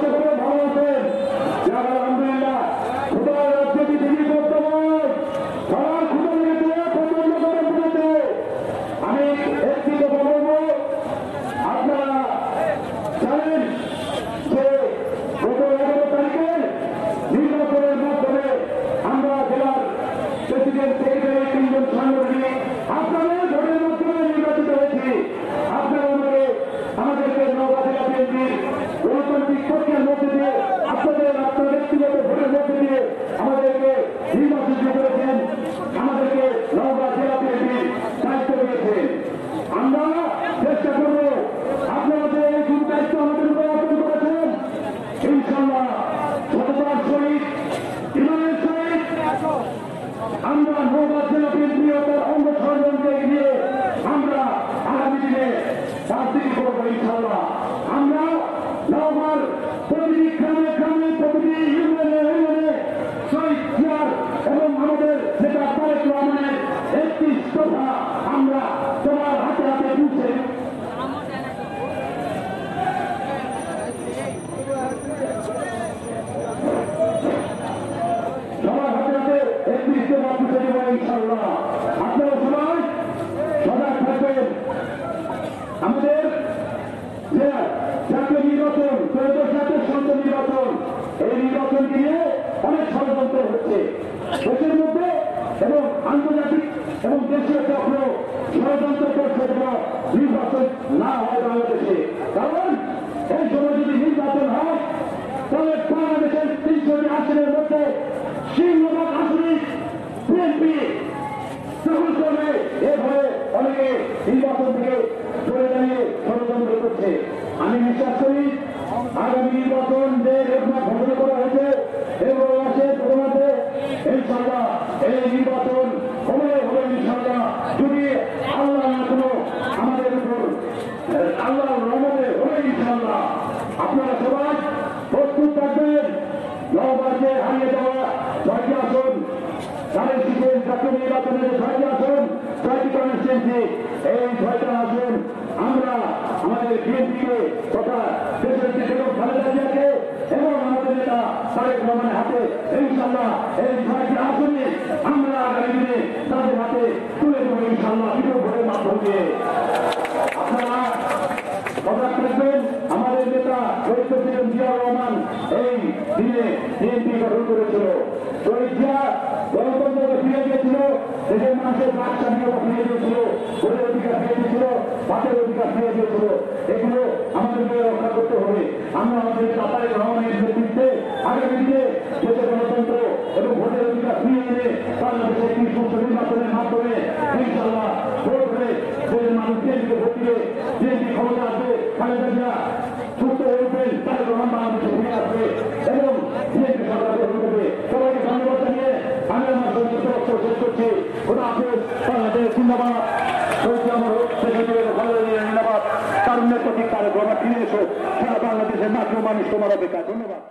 আশা করি ভালো আছেন। আলহামদুলিল্লাহ খুদার রাজ্যে পৃথিবী বর্তমান সবার খুদা লেগেছে প্রচন্ড গরম পড়েছে। আমি একটি কথা বলবো, আপনারা জানেন যে গত 11 তারিখে নির্বাচনের মাধ্যমে আমরা জেলার প্রেসিডেন্ট সেক্রেটারি 3 জন সাংগঠনিক আপনাদের ভোটের মাধ্যমে নির্বাচিত হয়েছি। আপনারা আমাদেরকে নওগাঁ জেলা বিএনপির গণতান্ত্রিক প্রক্রিয়ার মধ্যে দিয়ে আপনাদের ব্যক্তিগত ভোটের মধ্যে দিয়ে আমাদেরকে নির্বাচিত করেছেন, আমাদেরকে নওগাঁ জেলা বিএনপির দায়িত্ব দিয়েছেন। আমরা চেষ্টা করব আপনারা যে এই দায়িত্ব আমাদের উপরে অর্পণ করেছেন, ইনশাআল্লাহ সততার সহিত ইমানের সহিত আমরা নওগাঁ জেলা বিএনপি ও তার অঙ্গ সংগঠনকে এগিয়ে আমরা আগামী দিনে রাজনীতি করবো ইনশাআল্লাহ। আমরা নওগাঁর প্রতিটি গ্রামে গ্রামে প্রতিটি ইউনিয়নে শহীদ জিয়ার এবং আমাদের নেতা তারেক রহমানের একটি কথা আমরা সবার হাতে হাতে তুলছে। সবার হাতে হাতে একটি ইস্তফা তুলে দেবো ইনশাআল্লাহ। আপনারা সবাই সজাগ থাকবেন। আমাদের যে জাতীয় নির্বাচন, ত্রয়োদশ জাতীয় সংসদ নির্বাচন, এই নির্বাচনকে নিয়ে অনেক ষড়যন্ত্র হচ্ছে দেশের মধ্যে এবং আন্তর্জাতিক এবং দেশীয় চক্র ষড়যন্ত্র করছে নির্বাচন না হয় বাংলাদেশে। কারণ এই সময় যদি নির্বাচন হয় তাহলে বাংলাদেশের 300টি আসনের মধ্যে সিংহভাগ আসনে বিএনপি দখল করবে। এভাবে অনেকে নির্বাচন থেকে সরে দাঁড়িয়ে ষড়যন্ত্র করছে। আমি বিশ্বাস করি আগামী নির্বাচন যে রোডম্যাপ ঘোষণা করা হয়েছে এগুলো আসে প্রধানতে ইনশাআল্লাহ এই নির্বাচন হবে ইনশাআল্লাহ। যদি আল্লাহ কোনো আমাদের উপর আল্লাহর রহমতে হবে ইনশাআল্লাহ। আপনারা সবাই প্রস্তুত থাকবেন। নওগাঁকে হারিয়ে দেওয়া 6টি আসন, তাদের শিখের জাতীয় নির্বাচনের 6টি আসন, 6টি কনস্টিটুয়েন্সি, এই 6টা আসন আমরা আমাদের বিএনপিকে তথা দেশের বেগম খালেদা জিয়াকে এবং আমাদের নেতা তারেক রহমানের হাতে ইনশাআল্লাহ এই 6টি আসনে আমরা আগামী দিনে তাদের হাতে তুলে দেবো ইনশাআল্লাহ বিপুল ভোটের মাধ্যমে। আপনারা সজাগ থাকবেন। আমাদের নেতা শহীদ প্রেসিডেন্ট জিয়াউর রহমান এই দিনে বিএনপি গঠন করেছিল। শহীদ জিয়া গণতন্ত্রকে ফিরে দিয়েছিল, দেশের মানুষের বাক স্বাধীনতা ফিরে দিয়েছিল, ভোটের অধিকার ফিরে দিয়েছিল, ভাতের অধিকার ফিরে দিয়েছিল। এগুলো আমাদেরকে রক্ষা করতে হবে। আমরা আমাদের তারেক রহমানের নেতৃত্বে আগামী দিনে দেশের গণতন্ত্র এবং ভোটের অধিকার ফিরে এনে বাংলাদেশে একটি সুস্থ নির্বাচনের মাধ্যমে ইনশাআল্লাহ ভোট হয়ে দেশের মানুষ বিএনপিকে ভোট দিয়ে বিএনপি ক্ষমতা আসবে, খালেদা জিয়া সুস্থ হয়ে উঠবেন, তারেক রহমান বাংলাদেশে ফিরে আসবে এবং বিএনপি সরকার গঠন করবে। সবাইকে ধন্যবাদ জানিয়ে আমি আমার বক্তব্য শেষ করছি। খোদা হাফেজ। বাংলাদেশ জিন্দাবাদ। তারুণ্যের প্রতীক তারেক রহমান ফিরে এসো। সারা বাংলাদেশের মাতৃ মানুষ তোমার অপেক্ষা। ধন্যবাদ।